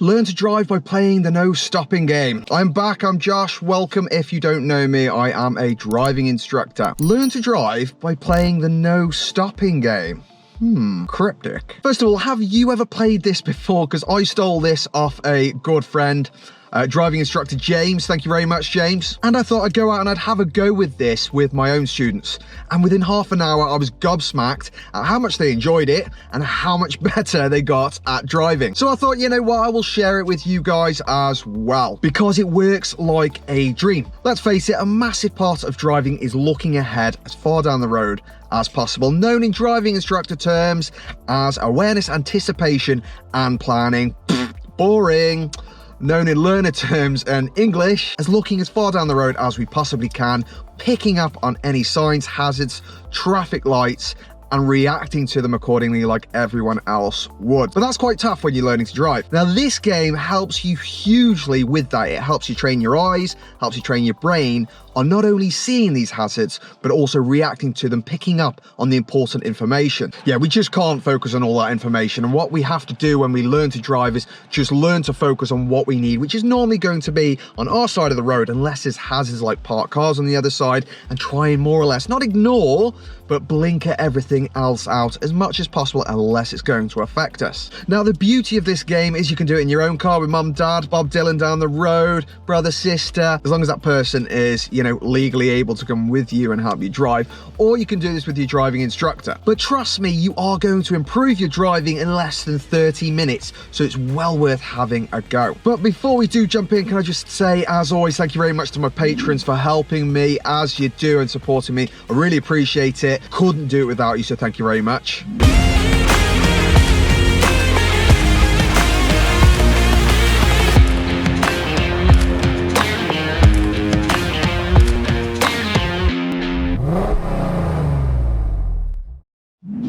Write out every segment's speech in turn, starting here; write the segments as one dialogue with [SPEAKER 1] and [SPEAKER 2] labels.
[SPEAKER 1] Learn to drive by playing the no stopping game. I'm back, I'm Josh. Welcome. If you don't know me, I am a driving instructor. Learn to drive by playing the no stopping game. Cryptic. First of all, have you ever played this before? Because I stole this off a good friend, driving instructor James. Thank you very much, James. And I thought I'd go out and I'd have a go with this with my own students. And within half an hour, I was gobsmacked at how much they enjoyed it and how much better they got at driving. So I thought, you know what, I will share it with you guys as well, because it works like a dream. Let's face it, a massive part of driving is looking ahead as far down the road as possible, known in driving instructor terms as awareness, anticipation, and planning. Boring. Known in learner terms and English as looking as far down the road as we possibly can, picking up on any signs, hazards, traffic lights, and reacting to them accordingly like everyone else would. But that's quite tough when you're learning to drive. Now, this game helps you hugely with that. It helps you train your eyes, helps you train your brain on not only seeing these hazards, but also reacting to them, picking up on the important information. Yeah, we just can't focus on all that information. And what we have to do when we learn to drive is just learn to focus on what we need, which is normally going to be on our side of the road, unless there's hazards like parked cars on the other side, and try and more or less not ignore, but blinker everything else out as much as possible unless it's going to affect us. Now, the beauty of this game is you can do it in your own car with mum, dad, Bob Dylan down the road, brother, sister, as long as that person is, you know, legally able to come with you and help you drive, or you can do this with your driving instructor. But trust me, you are going to improve your driving in less than 30 minutes, so it's well worth having a go. But before we do jump in, can I just say, as always, thank you very much to my patrons for helping me as you do and supporting me. I really appreciate it. Couldn't do it without you, so thank you very much.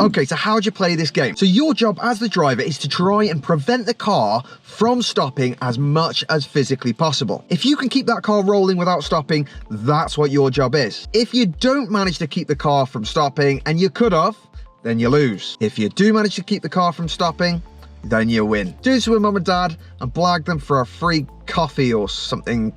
[SPEAKER 1] Okay, so how do you play this game? So your job as the driver is to try and prevent the car from stopping as much as physically possible. If you can keep that car rolling without stopping, that's what your job is. If you don't manage to keep the car from stopping, and you could have, then you lose. If you do manage to keep the car from stopping, then you win. Do this with mum and dad and blag them for a free coffee or something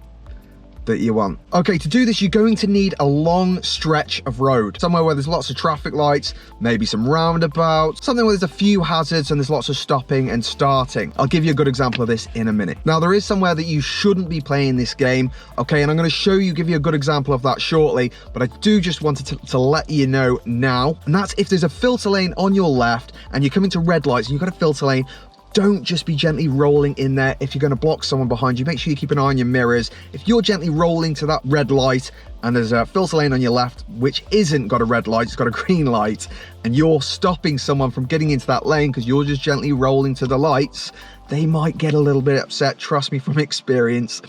[SPEAKER 1] that you want. Okay, to do this, you're going to need a long stretch of road, somewhere where there's lots of traffic lights, maybe some roundabouts, something where there's a few hazards and there's lots of stopping and starting. I'll give you a good example of this in a minute. Now, there is somewhere that you shouldn't be playing this game, okay, and I'm going to give you a good example of that shortly, but I do just want to let you know now, and that's if there's a filter lane on your left and you're coming to red lights and you've got a filter lane, don't just be gently rolling in there. If you're going to block someone behind you, make sure you keep an eye on your mirrors. If you're gently rolling to that red light and there's a filter lane on your left which isn't got a red light, it's got a green light, and you're stopping someone from getting into that lane because you're just gently rolling to the lights, they might get a little bit upset, trust me from experience.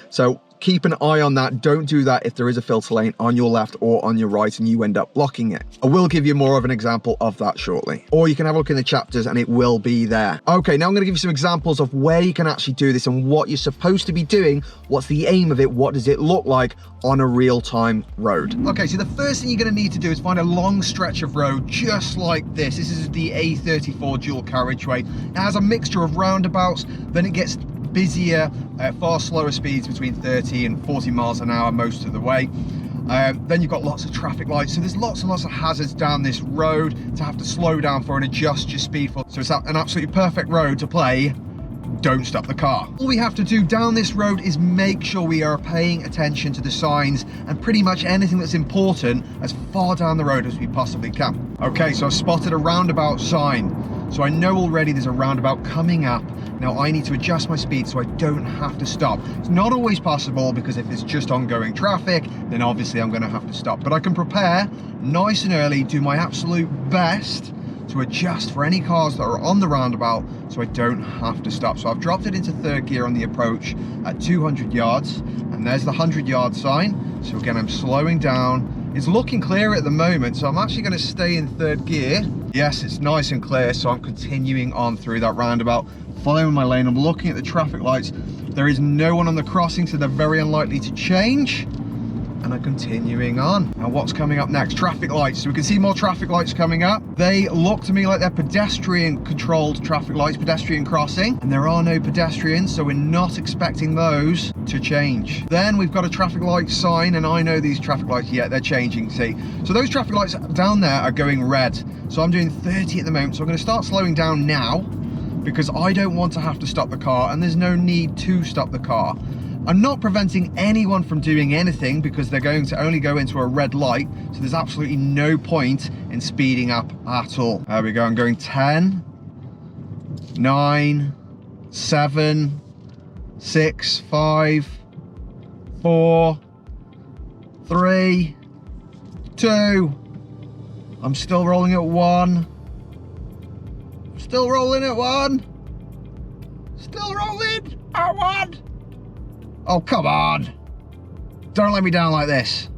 [SPEAKER 1] So keep an eye on that. Don't do that if there is a filter lane on your left or on your right and you end up blocking it. I will give you more of an example of that shortly. Or you can have a look in the chapters and it will be there. Okay, now I'm going to give you some examples of where you can actually do this and what you're supposed to be doing. What's the aim of it? What does it look like on a real-time road? Okay, so the first thing you're going to need to do is find a long stretch of road just like this. This is the A34 dual carriageway. It has a mixture of roundabouts, then it gets busier at far slower speeds between 30 and 40 miles an hour most of the way. Then you've got lots of traffic lights, so there's lots and lots of hazards down this road to have to slow down for and adjust your speed for. So it's an absolutely perfect road to play don't stop the car. All we have to do down this road is make sure we are paying attention to the signs and pretty much anything that's important as far down the road as we possibly can. Okay, so I've spotted a roundabout sign. So I know already there's a roundabout coming up. Now I need to adjust my speed so I don't have to stop. It's not always possible because if it's just ongoing traffic, then obviously I'm going to have to stop. But I can prepare nice and early, do my absolute best to adjust for any cars that are on the roundabout so I don't have to stop. So I've dropped it into third gear on the approach at 200 yards and there's the 100-yard sign. So again, I'm slowing down. It's looking clear at the moment, so I'm actually going to stay in third gear. Yes, it's nice and clear, so I'm continuing on through that roundabout, following my lane. I'm looking at the traffic lights. There is no one on the crossing, so they're very unlikely to change. and are continuing on. And what's coming up next? Traffic lights. So we can see more traffic lights coming up. They look to me like they're pedestrian controlled traffic lights, pedestrian crossing, and there are no pedestrians, so we're not expecting those to change. Then we've got a traffic light sign, and I know these traffic lights, yeah, they're changing, see. So those traffic lights down there are going red. So I'm doing 30 at the moment, so I'm going to start slowing down now because I don't want to have to stop the car, and there's no need to stop the car. I'm not preventing anyone from doing anything because they're going to only go into a red light, so there's absolutely no point in speeding up at all. There we go, I'm going 10, 9, 7, 6, 5, 4, 3, 2. I'm still rolling at 1. Still rolling at 1. Still rolling at 1. Oh, come on. Don't let me down like this.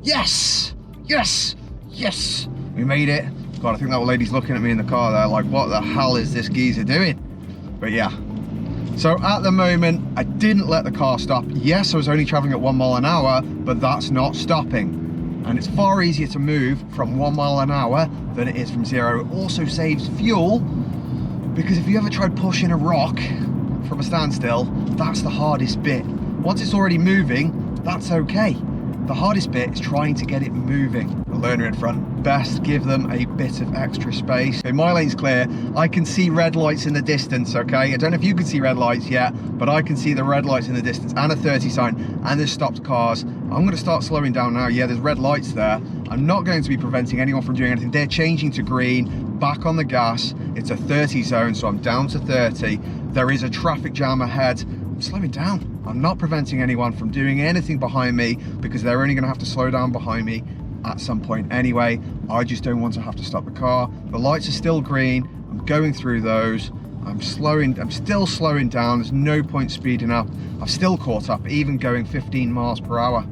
[SPEAKER 1] Yes, yes, yes. We made it. God, I think that lady's looking at me in the car there like, what the hell is this geezer doing? But yeah. So at the moment, I didn't let the car stop. Yes, I was only traveling at 1 mile an hour, but that's not stopping. And it's far easier to move from 1 mile an hour than it is from 0. It also saves fuel, because if you ever tried pushing a rock from a standstill, that's the hardest bit. Once it's already moving, that's okay. The hardest bit is trying to get it moving. The learner in front, best give them a bit of extra space. Okay, my lane's clear. I can see red lights in the distance, okay? I don't know if you can see red lights yet, but I can see the red lights in the distance and a 30 sign, and there's stopped cars. I'm gonna start slowing down now. Yeah, there's red lights there. I'm not going to be preventing anyone from doing anything. They're changing to green, back on the gas. It's a 30 zone, so I'm down to 30. There is a traffic jam ahead. I'm slowing down. I'm not preventing anyone from doing anything behind me because they're only gonna have to slow down behind me at some point anyway. I just don't want to have to stop the car. The lights are still green. I'm going through those. I'm still slowing down. There's no point speeding up. I've still caught up, even going 15 miles per hour.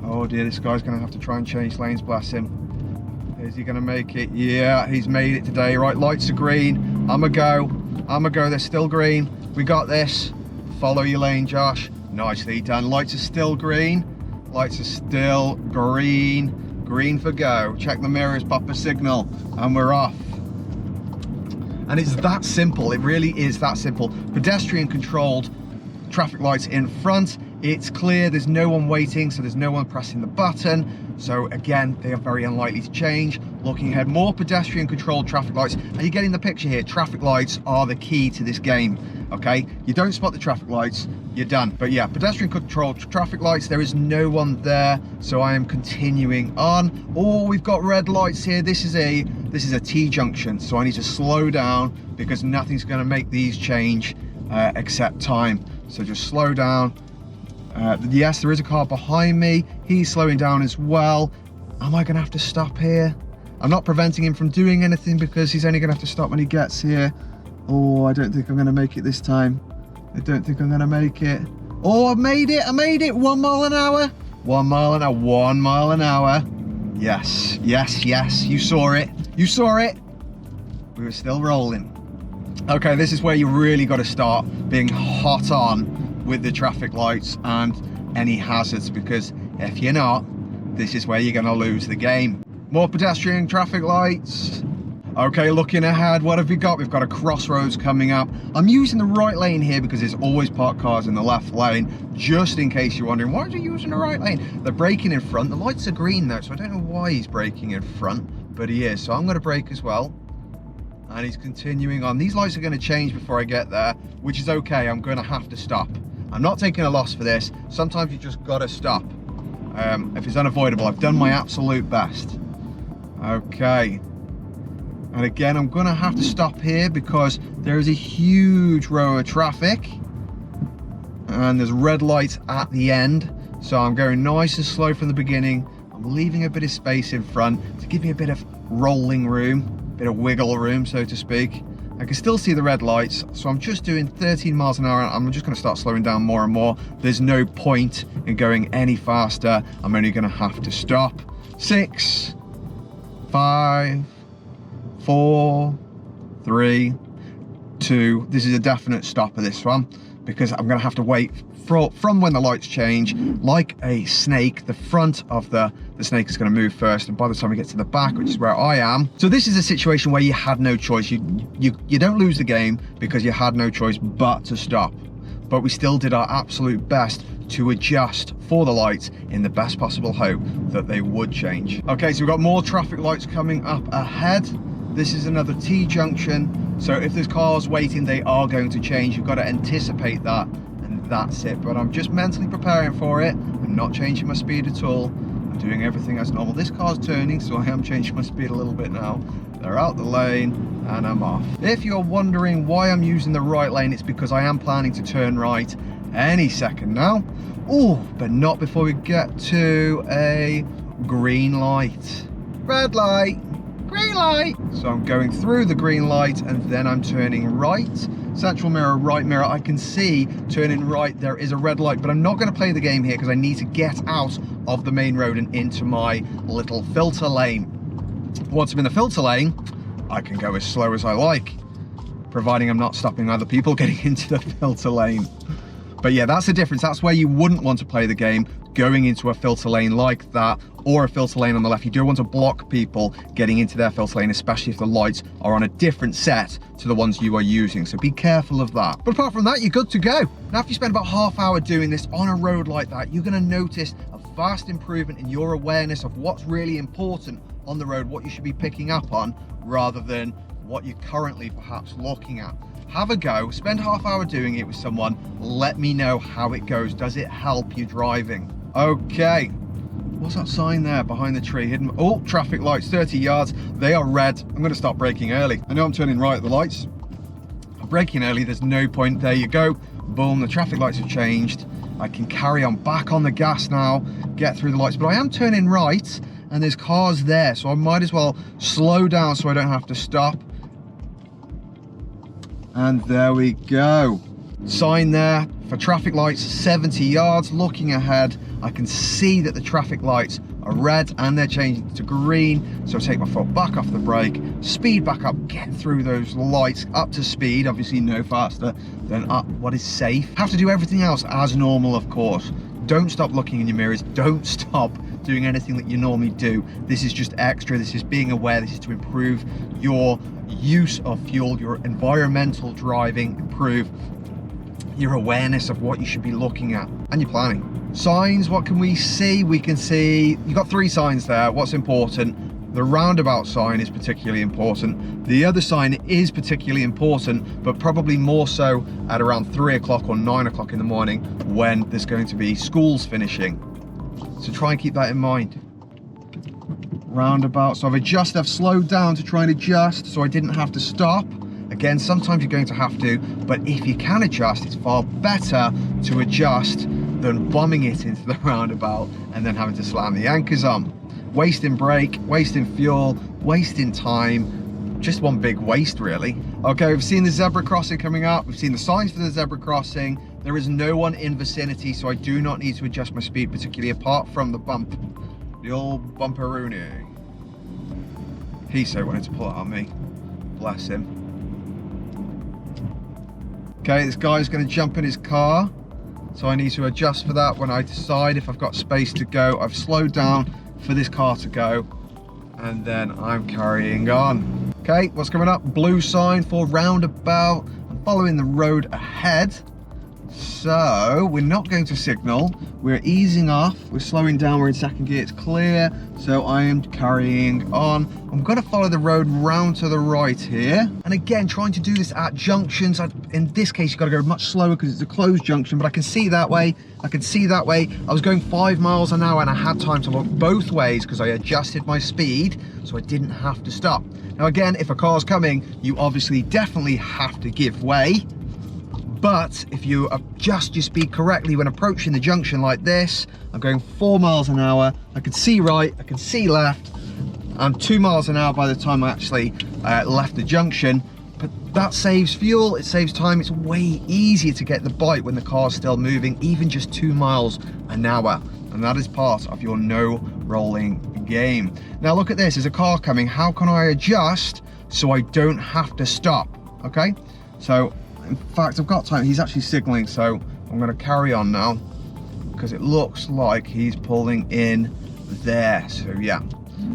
[SPEAKER 1] Oh dear, this guy's gonna have to try and change lanes, bless him. Is he gonna make it? Yeah, he's made it today. Right, lights are green. I'm a go, they're still green. We got this. Follow your lane, Josh. Nicely done. Lights are still green. Lights are still green. Green for go. Check the mirrors, pop a signal, and we're off. And it's that simple. It really is that simple. Pedestrian controlled traffic lights in front. It's clear, there's no one waiting, so there's no one pressing the button. So again, they are very unlikely to change. Looking ahead, more pedestrian controlled traffic lights. Are you getting the picture here? Traffic lights are the key to this game, okay? You don't spot the traffic lights, you're done. But yeah, pedestrian controlled traffic lights, there is no one there, so I am continuing on. Oh, we've got red lights here. This is a T junction, so I need to slow down because nothing's gonna make these change except time. So just slow down. Yes, there is a car behind me. He's slowing down as well. Am I gonna have to stop here? I'm not preventing him from doing anything because he's only gonna have to stop when he gets here. Oh, I don't think I'm gonna make it this time. I don't think I'm gonna make it. Oh, I made it, 1 mile an hour. 1 mile an hour, 1 mile an hour. Yes, yes, yes, you saw it. You saw it. We were still rolling. Okay, this is where you really gotta start being hot on with the traffic lights and any hazards, because if you're not, this is where you're gonna lose the game. More pedestrian traffic lights. Okay, looking ahead, what have we got? We've got a crossroads coming up. I'm using the right lane here because there's always parked cars in the left lane, just in case you're wondering, why are you using the right lane? They're braking in front. The lights are green though, so I don't know why he's braking in front, but he is. So I'm gonna brake as well. And he's continuing on. These lights are gonna change before I get there, which is okay. I'm gonna have to stop. I'm not taking a loss for this. Sometimes you just gotta stop. If it's unavoidable, I've done my absolute best. Okay. And again, I'm gonna have to stop here because there is a huge row of traffic and there's red lights at the end. So I'm going nice and slow from the beginning. I'm leaving a bit of space in front to give me a bit of rolling room, a bit of wiggle room, so to speak. I can still see the red lights, so I'm just doing 13 miles an hour. I'm just gonna start slowing down more and more. There's no point in going any faster. I'm only gonna have to stop. 6, 5, 4, 3, 2. This is a definite stop of this one. because I'm gonna have to wait from when the lights change. Like a snake, the front of the snake is gonna move first, and by the time we get to the back, which is where I am. So this is a situation where you had no choice. You don't lose the game because you had no choice but to stop. But we still did our absolute best to adjust for the lights in the best possible hope that they would change. Okay, so we've got more traffic lights coming up ahead. This is another T junction. So if there's cars waiting, they are going to change. You've got to anticipate that, and that's it. But I'm just mentally preparing for it. I'm not changing my speed at all. I'm doing everything as normal. This car's turning, so I am changing my speed a little bit now. They're out the lane and I'm off. If you're wondering why I'm using the right lane, it's because I am planning to turn right any second now. Oh, but not before we get to a green light. Red light, green light. So I'm going through the green light and then I'm turning right. Central mirror, right mirror. I can see turning right, there is a red light, but I'm not going to play the game here because I need to get out of the main road and into my little filter lane. Once I'm in the filter lane, I can go as slow as I like, providing I'm not stopping other people getting into the filter lane. But yeah, that's the difference. That's where you wouldn't want to play the game, going into a filter lane like that, or a filter lane on the left. You don't want to block people getting into their filter lane, especially if the lights are on a different set to the ones you are using. So be careful of that. But apart from that, you're good to go. Now, if you spend about half hour doing this on a road like that, you're going to notice a vast improvement in your awareness of what's really important on the road, what you should be picking up on, rather than what you're currently perhaps looking at. Have a go, spend half hour doing it with someone, let me know how it goes. Does it help you driving? Okay, what's that sign there behind the tree hidden? Oh, traffic lights, 30 yards, they are red. I'm gonna start braking early. I know I'm turning right at the lights. I'm braking early, there's no point. There you go, boom, the traffic lights have changed. I can carry on back on the gas now, get through the lights, but I am turning right and there's cars there, so I might as well slow down so I don't have to stop. And there we go. Sign there for traffic lights, 70 yards. Looking ahead, I can see that the traffic lights are red and they're changing to green. So I take my foot back off the brake, speed back up, get through those lights up to speed, obviously no faster than up what is safe. Have to do everything else as normal, of course. Don't stop looking in your mirrors. Don't stop doing anything that you normally do. This is just extra. This is being aware. This is to improve your use of fuel, your environmental driving, improve your awareness of what you should be looking at and your planning. Signs, what can we see? We can see, you've got 3 signs there. What's important? The roundabout sign is particularly important. The other sign is particularly important, but probably more so at around 3 o'clock or 9 o'clock in the morning when there's going to be schools finishing. So try and keep that in mind. Roundabout, so I've slowed down to try and adjust so I didn't have to stop. Again, sometimes you're going to have to, but if you can adjust, it's far better to adjust than bombing it into the roundabout and then having to slam the anchors on. Wasting brake, wasting fuel, wasting time, just one big waste really. Okay, we've seen the zebra crossing coming up, we've seen the signs for the zebra crossing. There is no one in vicinity, so I do not need to adjust my speed, particularly apart from the bump. The old bumperoonie. He so wanted to pull it on me. Bless him. Okay, this guy's going to jump in his car, so I need to adjust for that when I decide if I've got space to go. I've slowed down for this car to go, and then I'm carrying on. Okay, what's coming up? Blue sign for roundabout. I'm following the road ahead. So we're not going to signal, we're easing off, we're slowing down, we're in second gear, it's clear, so I am carrying on. I'm going to follow the road round to the right here, and again trying to do this at junctions. In this case you've got to go much slower because it's a closed junction, but I can see that way, I can see that way. I was going 5 miles an hour and I had time to look both ways because I adjusted my speed so I didn't have to stop. Now again, if a car's coming, you obviously definitely have to give way. But if you adjust your speed correctly when approaching the junction like this, I'm going 4 miles an hour. I can see right, I can see left. I'm 2 miles an hour by the time I actually left the junction. But that saves fuel, it saves time. It's way easier to get the bite when the car's still moving, even just 2 miles an hour. And that is part of your no rolling game. Now look at this, there's a car coming. How can I adjust so I don't have to stop? Okay, so In fact, I've got time. He's actually signaling, so I'm going to carry on now because it looks like he's pulling in there. So yeah,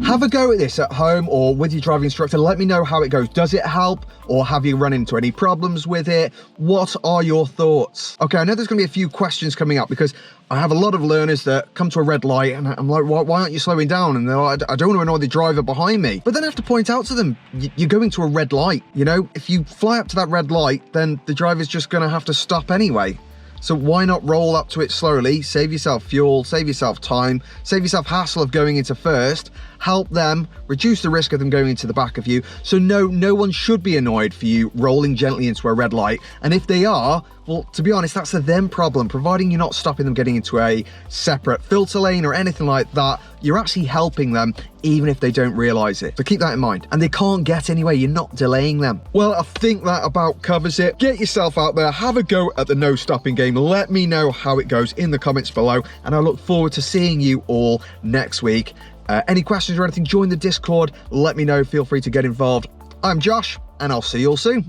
[SPEAKER 1] have a go at this at home or with your driving instructor. Let me know how it goes. Does it help, or have you run into any problems with it? What are your thoughts? Okay, I know there's gonna be a few questions coming up because I have a lot of learners that come to a red light and I'm like, why aren't you slowing down? And they're like, I don't want to annoy the driver behind me. But then I have to point out to them, you're going to a red light. You know, if you fly up to that red light, then the driver's just gonna have to stop anyway. So why not roll up to it slowly, save yourself fuel, save yourself time, save yourself hassle of going into first, help them, reduce the risk of them going into the back of you. So no one should be annoyed for you rolling gently into a red light. And if they are, well, to be honest, that's a them problem. Providing you're not stopping them getting into a separate filter lane or anything like that, you're actually helping them even if they don't realize it. So keep that in mind. And they can't get anywhere, you're not delaying them. Well, I think that about covers it. Get yourself out there, have a go at the no stopping game. Let me know how it goes in the comments below, and I look forward to seeing you all next week. Any questions or anything, join the Discord. Let me know, feel free to get involved. I'm Josh, and I'll see you all soon.